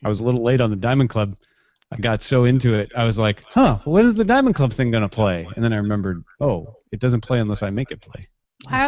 I was a little late on the Diamond Club. I got so into it, I was like, when is the Diamond Club thing going to play? And then I remembered, it doesn't play unless I make it play.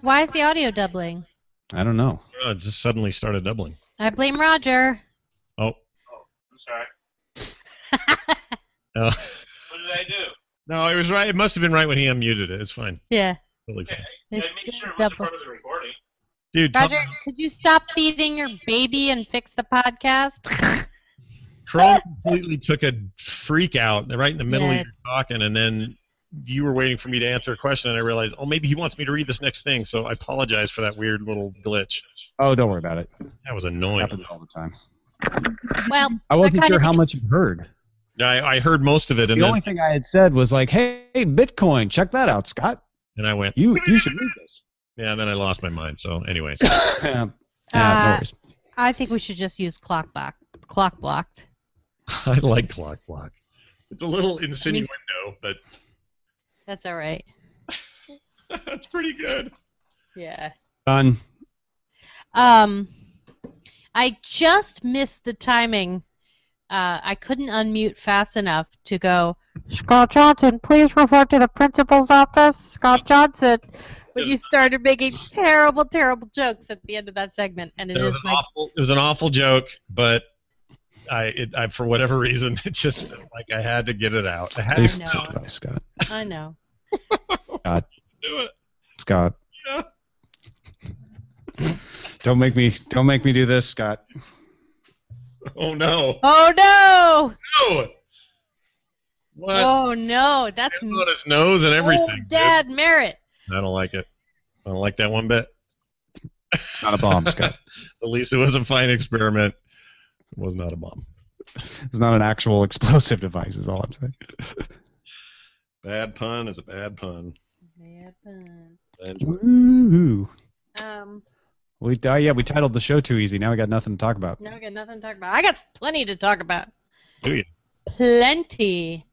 Why is the audio doubling? I don't know. Oh, it just suddenly started doubling. I blame Roger. Oh, I'm sorry. Oh. What did I do? No, it was right. It must have been right when he unmuted it. It's fine. Yeah. Totally fine. I made sure it wasn't part of the recording. Dude, Roger, could you stop feeding your baby and fix the podcast? Chrome completely took a freak out right in the middle of your talking, and then you were waiting for me to answer a question, and I realized, maybe he wants me to read this next thing, so I apologize for that weird little glitch. Oh, don't worry about it. That was annoying. It happens all the time. Well, I wasn't sure how much you heard. I heard most of it. And the only thing I had said was like, hey, Bitcoin, check that out, Scott. And I went, you should read this. Yeah, and then I lost my mind, so anyways. No worries. I think we should just use clock block. I like clock block. It's a little insinuendo, but... That's all right. That's pretty good. Yeah. Done. I just missed the timing. I couldn't unmute fast enough to go, Scott Johnson, please report to the principal's office. Scott Johnson. But you started making terrible, terrible jokes at the end of that segment, and it was an awful joke, but I for whatever reason it just felt like I had to get it out. Please sympathize, Scott. I know. Scott. Do it. Scott. Yeah. Don't make me do this, Scott. Oh no. Oh no. No. What? Oh no. That's on his nose and everything. Dad Merritt. I don't like it. I don't like that one bit. It's not a bomb, Scott. At least it was a fine experiment. It was not a bomb. It's not an actual explosive device, is all I'm saying. Bad pun is a bad pun. Bad pun. Woo-hoo. We titled the show too easy. Now we got nothing to talk about. Now we got nothing to talk about. I got plenty to talk about. Do you? Plenty.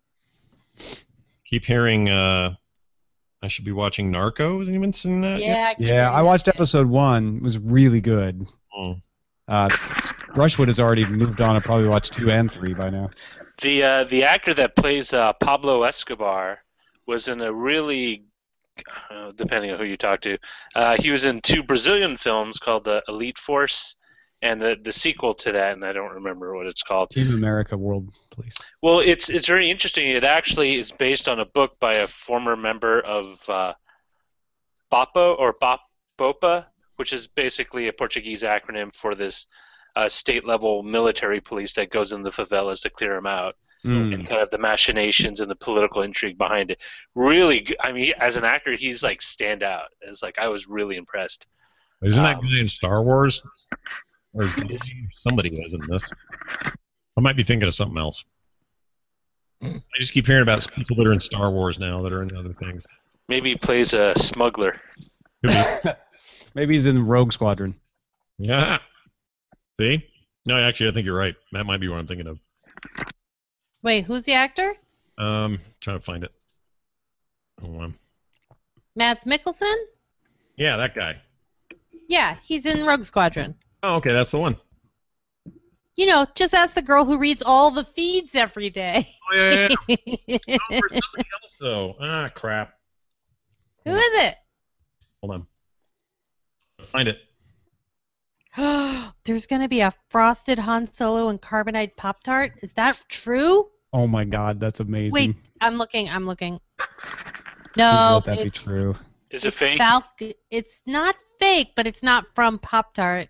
Keep hearing I should be watching Narcos. Has anyone seen that? Yeah. I watched episode 1. It was really good. Brushwood has already moved on. I probably watched 2 and 3 by now. The actor that plays Pablo Escobar was in a really, depending on who you talk to, he was in 2 Brazilian films called The Elite Force and the sequel to that, and I don't remember what it's called. Team America World Police. Well, it's very interesting. It actually is based on a book by a former member of BOPA, which is basically a Portuguese acronym for this state-level military police that goes in the favelas to clear them out, and kind of the machinations and the political intrigue behind it. Really good. I mean, as an actor, he's like stand out. It's like I was really impressed. Isn't that guy in Star Wars? Or somebody was in this. I might be thinking of something else. I just keep hearing about people that are in Star Wars now that are in other things. Maybe he plays a smuggler. Maybe he's in Rogue Squadron. Yeah. See? No, actually, I think you're right. That might be what I'm thinking of. Wait, who's the actor? Trying to find it. Hold on. Mads Mikkelsen? Yeah, that guy. Yeah, he's in Rogue Squadron. Oh, okay, that's the one. You know, just ask the girl who reads all the feeds every day. Oh, yeah. Oh, for somebody else, though. Ah, crap. Who is it? Hold on. Find it. There's going to be a frosted Han Solo and carbonite Pop-Tart. Is that true? Oh, my God, that's amazing. Wait, I'm looking. No, let that be true. Is it fake? It's not fake, but it's not from Pop-Tart.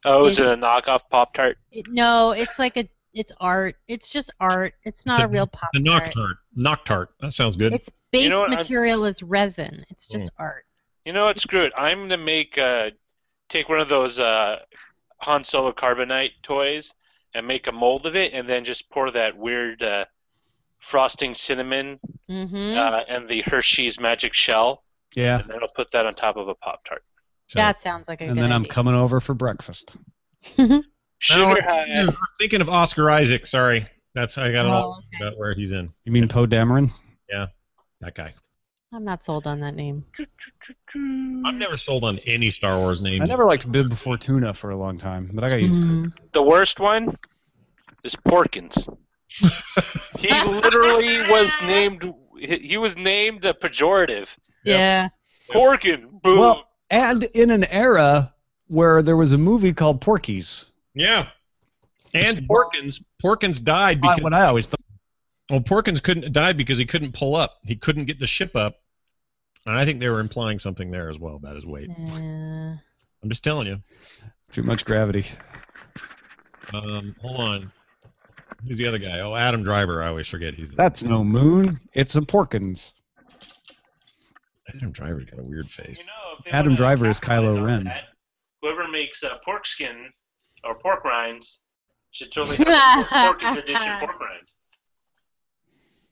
Oh, is it a knockoff Pop-Tart? No, it's like it's art. It's just art. It's not a real Pop-Tart. The Knock-Tart. That sounds good. Its base material is resin. It's just art. You know what? Screw it. I'm going to take one of those Han Solo carbonite toys and make a mold of it and then just pour that weird frosting cinnamon and the Hershey's magic shell. Yeah. And then I'll put that on top of a Pop-Tart. That sounds like a good idea. And then I'm coming over for breakfast. Sugar high. I'm thinking of Oscar Isaac. Sorry. That's I got it all about where he's in. You mean Poe Dameron? Yeah, that guy. I'm not sold on that name. I'm never sold on any Star Wars names. I never liked Bib Before Tuna for a long time, but I got used to it. The worst one? is Porkins. He literally was named. He was named a pejorative. Yeah. Porkin. Boom. Well, and in an era where there was a movie called Porky's. Yeah. And Porkins died because What I always thought. well, Porkins died because he couldn't pull up. He couldn't get the ship up, and I think they were implying something there as well about his weight. Yeah. I'm just telling you. Too much gravity. Hold on. Who's the other guy? Oh, Adam Driver. I always forget he's. That's no moon. It's a Porkins. Adam Driver's got a weird face. You know, if they Adam wanna Driver is capitalize Kylo on Ren. that, whoever makes pork skin or pork rinds should totally have Porkins edition pork rinds.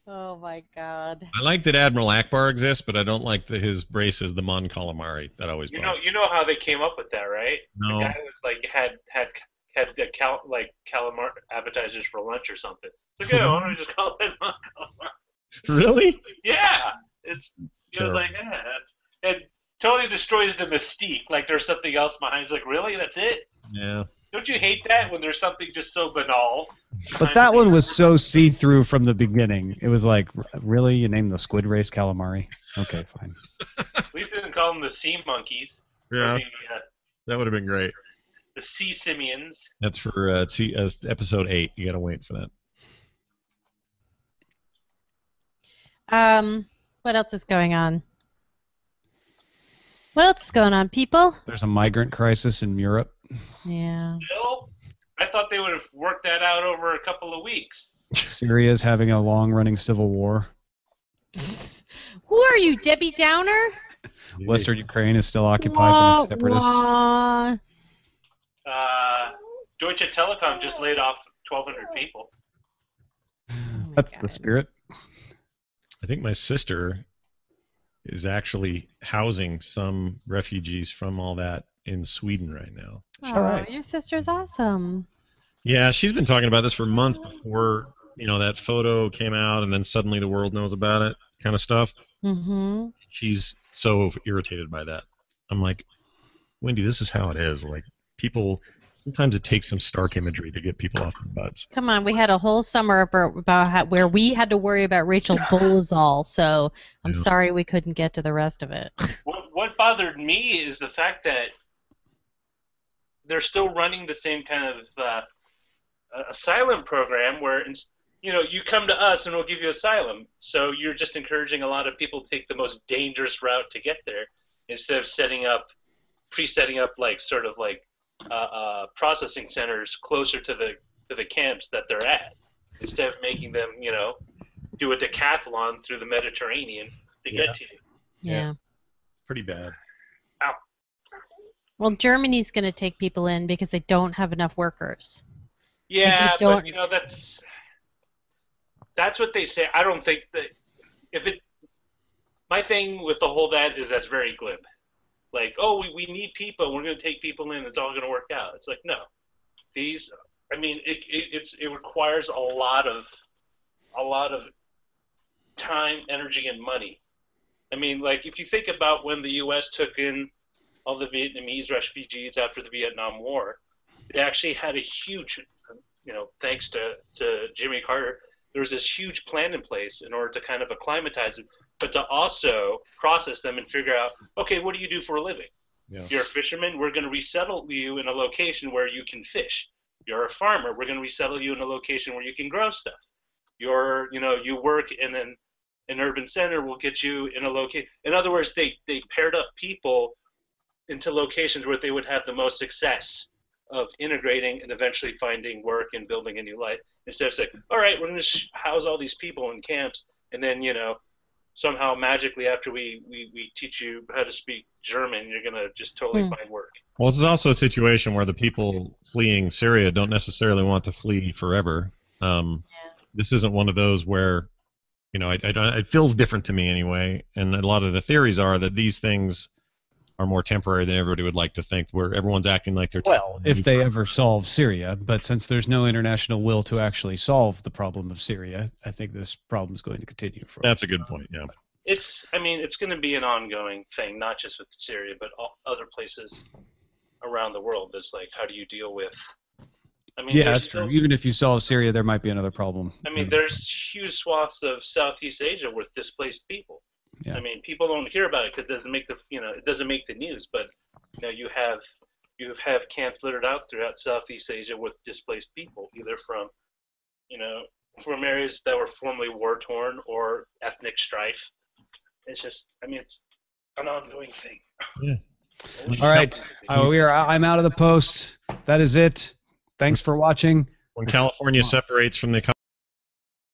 Oh my God. I like that Admiral Akbar exists, but I don't like that his brace is the Mon Calamari. That always You bothers me. know how they came up with that, right? No. The guy was like had the calamari appetizers for lunch or something. It's like, yeah, why don't we just call it Mon Calamari? Really? Yeah, it was Terrible. like, yeah, it totally destroys the mystique. Like there's something else behind. It's like, really, that's it? Yeah. Don't you hate that when there's something just so banal? But that one was so see-through from the beginning. It was like, really? You named the squid race calamari? Okay, fine. At least they didn't call them the sea monkeys. Yeah. Or That would have been great. the sea simians. That's for episode 8. You gotta wait for that. What else is going on? What else is going on, people? There's a migrant crisis in Europe. Yeah. Still, I thought they would have worked that out over a couple of weeks. Syria's having a long-running civil war. Who are you, Debbie Downer? Western Ukraine is still occupied by the separatists. Wah. Deutsche Telekom just laid off 1,200 people. That's the spirit. I think my sister is actually housing some refugees from all that in Sweden right now. Oh, All right. your sister's awesome. Yeah, she's been talking about this for months before, that photo came out, and then suddenly the world knows about it, kind of stuff. Mm-hmm. She's so irritated by that. I'm like, Wendy, this is how it is. Like, people, sometimes it takes some stark imagery to get people off their butts. Come on, we had a whole summer about where we had to worry about Rachel Dolezal, so I'm Yeah. sorry we couldn't get to the rest of it. What bothered me is the fact that they're still running the same kind of asylum program where you come to us and we'll give you asylum. So you're just encouraging a lot of people to take the most dangerous route to get there instead of pre-setting up like sort of like processing centers closer to the camps that they're at, instead of making them do a decathlon through the Mediterranean to get to you. Yeah. Pretty bad. Well, Germany's going to take people in because they don't have enough workers. Yeah, If you don't- but that's what they say. I don't think that my thing with the whole that is that's very glib. Like, oh, we need people. We're going to take people in. It's all going to work out. It's like, no. It requires a lot of time, energy, and money. I mean, like, if you think about when the U.S. took in all the Vietnamese refugees after the Vietnam War, they actually had a huge, thanks to Jimmy Carter, there was this huge plan in place in order to kind of acclimatize them, but to also process them and figure out, okay, what do you do for a living? Yeah. You're a fisherman, we're going to resettle you in a location where you can fish. You're a farmer, we're going to resettle you in a location where you can grow stuff. You work in an urban center, we'll get you in a location. In other words, they paired up people into locations where they would have the most success of integrating and eventually finding work and building a new life, instead of saying, all right, we're going to house all these people in camps, and then, somehow magically after we teach you how to speak German, you're going to just totally find work. Well, this is also a situation where the people fleeing Syria don't necessarily want to flee forever. This isn't one of those where, it feels different to me anyway, and a lot of the theories are that these things are more temporary than everybody would like to think, where everyone's acting like they're Well, if they ever solve Syria, but since there's no international will to actually solve the problem of Syria, I think this problem is going to continue for. That's a good point, yeah. It's going to be an ongoing thing, not just with Syria, but other places around the world. It's like, how do you deal with I mean, Yeah, there's that's true. Even if you solve Syria, there might be another problem. I mean, there's huge swaths of Southeast Asia with displaced people. Yeah. I mean, people don't hear about it because it doesn't make it doesn't make the news. But you have camps littered out throughout Southeast Asia with displaced people, either from from areas that were formerly war torn or ethnic strife. It's just, I mean, it's an ongoing thing. Yeah. All right, I'm out of the post. That is it. Thanks for watching. When California separates from the